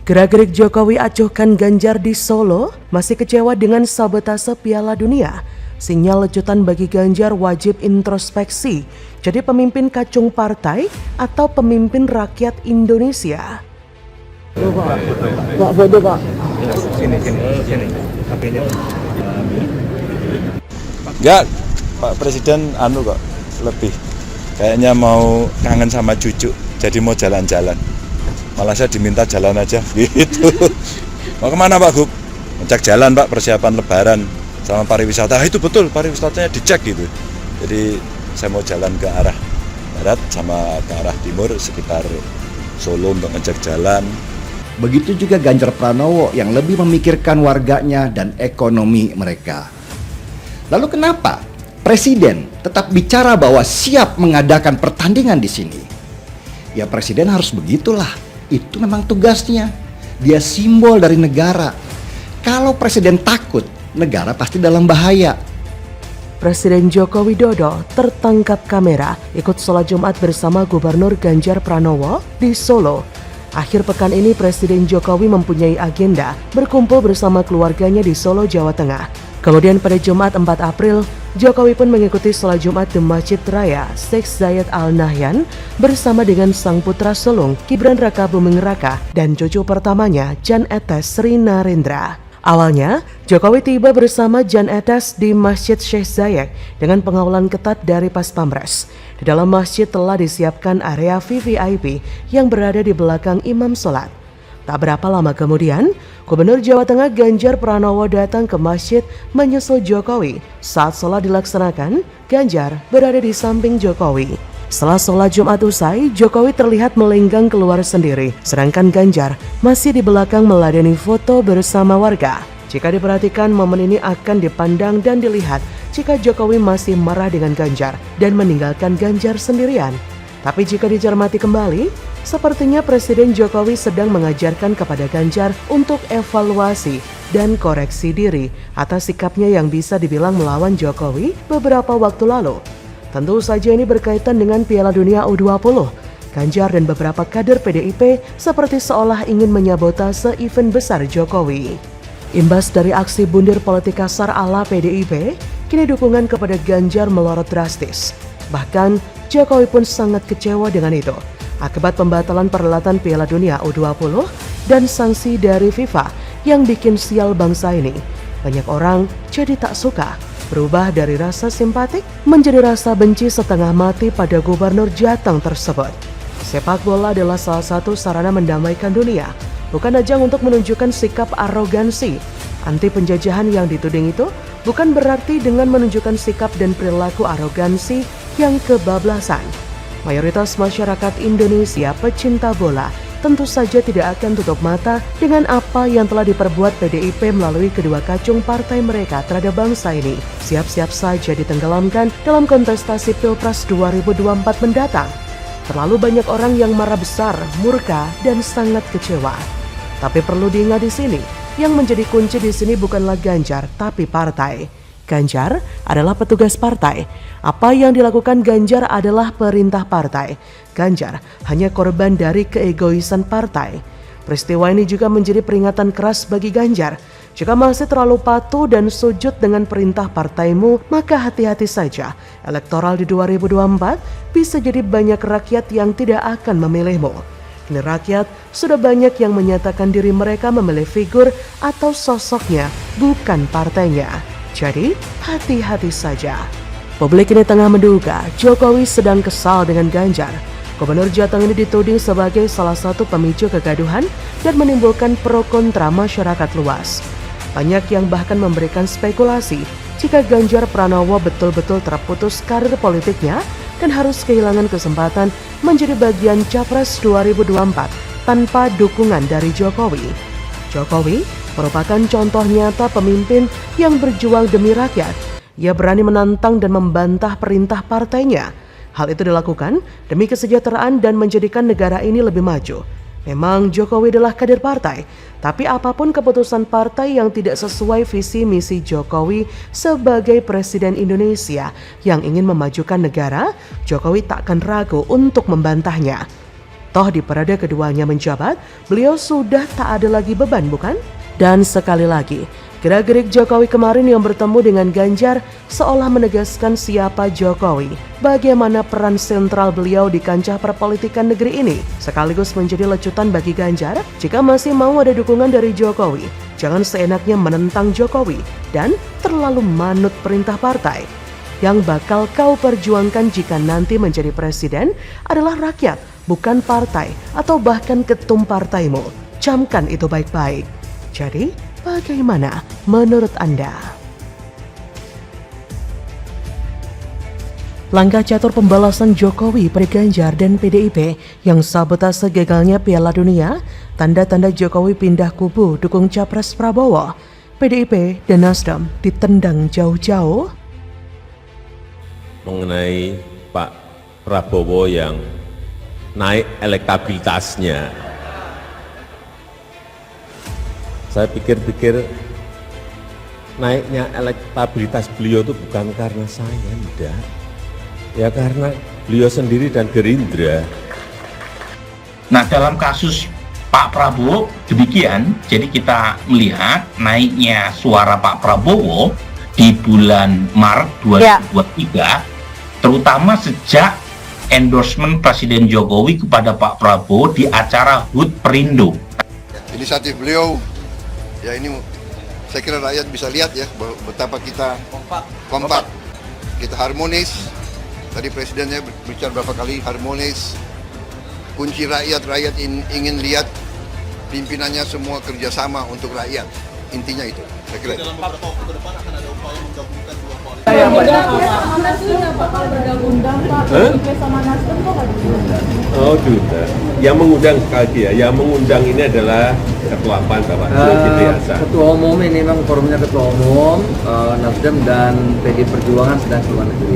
Gerak-gerik Jokowi acuhkan Ganjar di Solo, masih kecewa dengan sabotase Piala Dunia. Sinyal lecutan bagi Ganjar wajib introspeksi, jadi pemimpin kacung partai atau pemimpin rakyat Indonesia. Pak, foto Pak. Sini. HP-nya. Enggak, Pak Presiden kok lebih kayaknya mau kangen sama cucu, jadi mau jalan-jalan. Malah saya diminta jalan aja gitu. Mau kemana Pak Gub? Ngecek jalan Pak, persiapan lebaran sama pariwisata. Itu betul, pariwisatanya dicek gitu. Jadi saya mau jalan ke arah barat sama ke arah timur sekitar Solo untuk ngecek jalan. Begitu juga Ganjar Pranowo yang lebih memikirkan warganya dan ekonomi mereka. Lalu kenapa Presiden tetap bicara bahwa siap mengadakan pertandingan di sini? Ya Presiden harus begitulah. Itu memang tugasnya. Dia simbol dari negara. Kalau Presiden takut, negara pasti dalam bahaya. Presiden Joko Widodo tertangkap kamera ikut sholat Jumat bersama Gubernur Ganjar Pranowo di Solo. Akhir pekan ini Presiden Jokowi mempunyai agenda berkumpul bersama keluarganya di Solo, Jawa Tengah. Kemudian pada Jumat 4 April, Jokowi pun mengikuti sholat Jumat di Masjid Raya Sheikh Zayed Al Nahyan bersama dengan sang putra sulung Gibran Raka Buming Raka dan cucu pertamanya Jan Etes Sri Narendra. Awalnya, Jokowi tiba bersama Jan Etes di Masjid Sheikh Zayed dengan pengawalan ketat dari Pas Pampres. Di dalam masjid telah disiapkan area VVIP yang berada di belakang imam sholat. Tak berapa lama kemudian, Gubernur Jawa Tengah Ganjar Pranowo datang ke masjid menyusul Jokowi. Saat sholat dilaksanakan, Ganjar berada di samping Jokowi. Setelah sholat Jumat usai, Jokowi terlihat melenggang keluar sendiri, sedangkan Ganjar masih di belakang meladeni foto bersama warga. Jika diperhatikan, momen ini akan dipandang dan dilihat jika Jokowi masih marah dengan Ganjar dan meninggalkan Ganjar sendirian. Tapi jika dicermati kembali, sepertinya Presiden Jokowi sedang mengajarkan kepada Ganjar untuk evaluasi dan koreksi diri atas sikapnya yang bisa dibilang melawan Jokowi beberapa waktu lalu. Tentu saja ini berkaitan dengan Piala Dunia U20. Ganjar dan beberapa kader PDIP seperti seolah ingin menyabotase event besar Jokowi. Imbas dari aksi bundir politik kasar ala PDIP, kini dukungan kepada Ganjar melorot drastis. Bahkan Jokowi pun sangat kecewa dengan itu. Akibat pembatalan perhelatan Piala Dunia U20 dan sanksi dari FIFA yang bikin sial bangsa ini, banyak orang jadi tak suka, berubah dari rasa simpatik menjadi rasa benci setengah mati pada Gubernur Jateng tersebut. Sepak bola adalah salah satu sarana mendamaikan dunia, bukan ajang untuk menunjukkan sikap arogansi. Anti penjajahan yang dituding itu bukan berarti dengan menunjukkan sikap dan perilaku arogansi yang kebablasan. Mayoritas masyarakat Indonesia pecinta bola tentu saja tidak akan tutup mata dengan apa yang telah diperbuat PDIP melalui kedua kacung partai mereka terhadap bangsa ini. Siap-siap saja ditenggelamkan dalam kontestasi Pilpres 2024 mendatang. Terlalu banyak orang yang marah besar, murka, dan sangat kecewa. Tapi perlu diingat di sini, yang menjadi kunci di sini bukanlah Ganjar, tapi partai. Ganjar adalah petugas partai. Apa yang dilakukan Ganjar adalah perintah partai. Ganjar hanya korban dari keegoisan partai. Peristiwa ini juga menjadi peringatan keras bagi Ganjar. Jika masih terlalu patuh dan sujud dengan perintah partaimu, maka hati-hati saja. Elektoral di 2024 bisa jadi banyak rakyat yang tidak akan memilihmu. Kini rakyat sudah banyak yang menyatakan diri mereka memilih figur atau sosoknya, bukan partainya. Jadi, hati-hati saja. Publik ini tengah menduga Jokowi sedang kesal dengan Ganjar. Gubernur Jateng ini dituding sebagai salah satu pemicu kegaduhan dan menimbulkan pro kontra masyarakat luas. Banyak yang bahkan memberikan spekulasi jika Ganjar Pranowo betul-betul terputus karir politiknya dan harus kehilangan kesempatan menjadi bagian Capres 2024 tanpa dukungan dari Jokowi. Jokowi merupakan contoh nyata pemimpin yang berjuang demi rakyat. Ia berani menantang dan membantah perintah partainya. Hal itu dilakukan demi kesejahteraan dan menjadikan negara ini lebih maju. Memang Jokowi adalah kader partai, tapi apapun keputusan partai yang tidak sesuai visi misi Jokowi sebagai Presiden Indonesia yang ingin memajukan negara, Jokowi tak akan ragu untuk membantahnya. Toh di periode keduanya menjabat, beliau sudah tak ada lagi beban, bukan? Dan sekali lagi, gerak-gerik Jokowi kemarin yang bertemu dengan Ganjar seolah menegaskan siapa Jokowi, bagaimana peran sentral beliau di kancah perpolitikan negeri ini, sekaligus menjadi lecutan bagi Ganjar jika masih mau ada dukungan dari Jokowi. Jangan seenaknya menentang Jokowi dan terlalu manut perintah partai. Yang bakal kau perjuangkan jika nanti menjadi presiden adalah rakyat, bukan partai atau bahkan ketum partaimu. Camkan itu baik-baik. Jadi, bagaimana menurut Anda? Langkah catur pembalasan Jokowi pada Ganjar dan PDIP yang sabotase gagalnya Piala Dunia, tanda-tanda Jokowi pindah kubu dukung Capres Prabowo. PDIP dan Nasdem ditendang jauh-jauh. Mengenai Pak Prabowo yang naik elektabilitasnya, saya pikir-pikir naiknya elektabilitas beliau itu bukan karena saya, enggak. Ya karena beliau sendiri dan Gerindra. Nah, dalam kasus Pak Prabowo demikian, jadi kita melihat naiknya suara Pak Prabowo di bulan Maret 2023, terutama sejak endorsement Presiden Jokowi kepada Pak Prabowo di acara HUT Perindo. Inisiatif beliau, ya ini saya kira rakyat bisa lihat ya betapa kita kompak, kita harmonis. Tadi Presidennya bicara berapa kali harmonis. Kunci rakyat ingin lihat pimpinannya semua kerjasama untuk rakyat. Intinya itu, saya kira. Dalam beberapa waktu ke depan akan ada upaya menggabungkan dua koalisi. Oh, diundang. Yang mengundang sekali lagi ya, yang mengundang ini adalah Ketua PAN Bapak Zulkifli Hasan. Ketua Umum ini memang forumnya Ketua Umum, Nasdem dan PD Perjuangan sedang keluar negeri.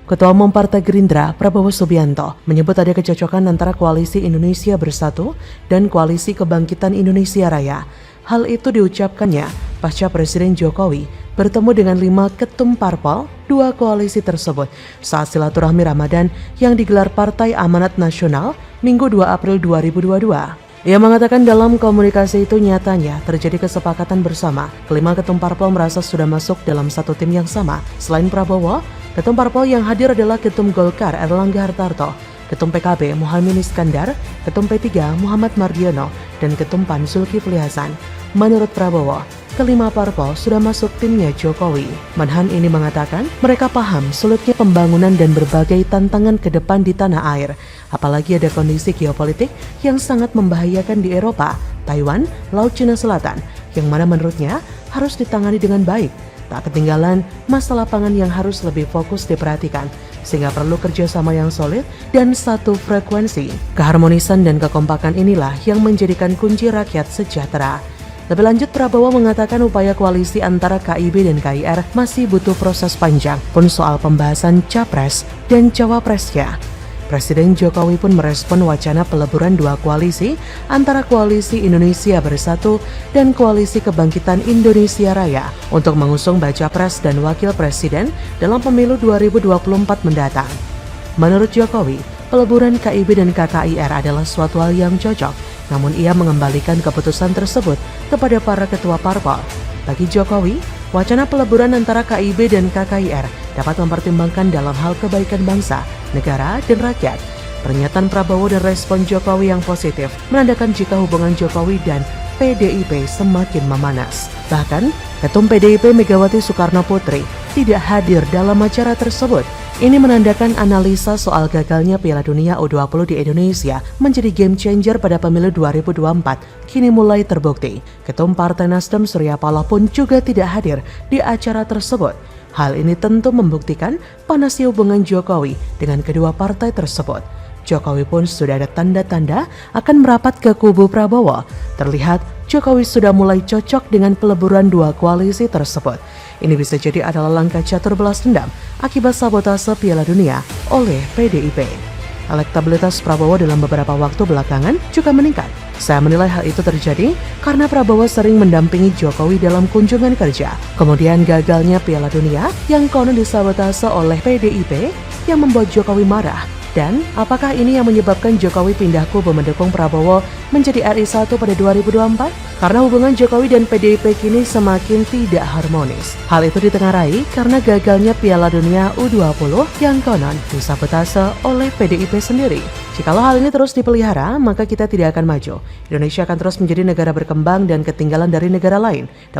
Ketua Umum Partai Gerindra, Prabowo Subianto, menyebut ada kecocokan antara Koalisi Indonesia Bersatu dan Koalisi Kebangkitan Indonesia Raya. Hal itu diucapkannya pasca Presiden Jokowi bertemu dengan 5 ketum parpol 2 koalisi tersebut saat silaturahmi Ramadan yang digelar Partai Amanat Nasional Minggu 2 April 2022. Ia mengatakan dalam komunikasi itu nyatanya terjadi kesepakatan bersama. Kelima ketum parpol merasa sudah masuk dalam satu tim yang sama. Selain Prabowo, ketum parpol yang hadir adalah Ketum Golkar Erlangga Hartarto, Ketum PKB Muhaimin Iskandar, Ketum P3 Muhammad Mardiono, dan Ketum PAN Zulkifli Hasan. Menurut Prabowo, kelima parpol sudah masuk timnya Jokowi. Menhan ini mengatakan mereka paham sulitnya pembangunan dan berbagai tantangan ke depan di tanah air. Apalagi ada kondisi geopolitik yang sangat membahayakan di Eropa, Taiwan, Laut Cina Selatan, yang mana menurutnya harus ditangani dengan baik. Tak ketinggalan masalah pangan yang harus lebih fokus diperhatikan, sehingga perlu kerjasama yang solid dan satu frekuensi. Keharmonisan dan kekompakan inilah yang menjadikan kunci rakyat sejahtera. Lebih lanjut, Prabowo mengatakan upaya koalisi antara KIB dan KIR masih butuh proses panjang pun soal pembahasan Capres dan Cawapresnya. Presiden Jokowi pun merespon wacana peleburan 2 koalisi antara Koalisi Indonesia Bersatu dan Koalisi Kebangkitan Indonesia Raya untuk mengusung baca pres dan wakil presiden dalam pemilu 2024 mendatang. Menurut Jokowi, peleburan KIB dan KKIR adalah suatu hal yang cocok, namun ia mengembalikan keputusan tersebut kepada para ketua parpol. Bagi Jokowi, wacana peleburan antara KIB dan KKIR dapat mempertimbangkan dalam hal kebaikan bangsa, negara, dan rakyat. Pernyataan Prabowo dan respon Jokowi yang positif menandakan jika hubungan Jokowi dan PDIP semakin memanas. Bahkan, Ketum PDIP Megawati Soekarno Putri tidak hadir dalam acara tersebut. Ini menandakan analisa soal gagalnya Piala Dunia U20 di Indonesia menjadi game changer pada pemilu 2024 kini mulai terbukti. Ketum Partai Nasdem Surya Paloh pun juga tidak hadir di acara tersebut. Hal ini tentu membuktikan panasnya hubungan Jokowi dengan kedua partai tersebut. Jokowi pun sudah ada tanda-tanda akan merapat ke kubu Prabowo. Terlihat Jokowi sudah mulai cocok dengan peleburan 2 koalisi tersebut. Ini bisa jadi adalah langkah catur balas dendam akibat sabotase Piala Dunia oleh PDIP. Elektabilitas Prabowo dalam beberapa waktu belakangan juga meningkat. Saya menilai hal itu terjadi karena Prabowo sering mendampingi Jokowi dalam kunjungan kerja. Kemudian gagalnya Piala Dunia yang konon disabotase oleh PDIP yang membuat Jokowi marah Dan apakah ini yang menyebabkan Jokowi pindah kubu mendukung Prabowo menjadi RI1 pada 2024? Karena hubungan Jokowi dan PDIP kini semakin tidak harmonis. Hal itu ditengarai karena gagalnya Piala Dunia U20 yang konon disabotase oleh PDIP sendiri. Jikalau hal ini terus dipelihara, maka kita tidak akan maju. Indonesia akan terus menjadi negara berkembang dan ketinggalan dari negara lain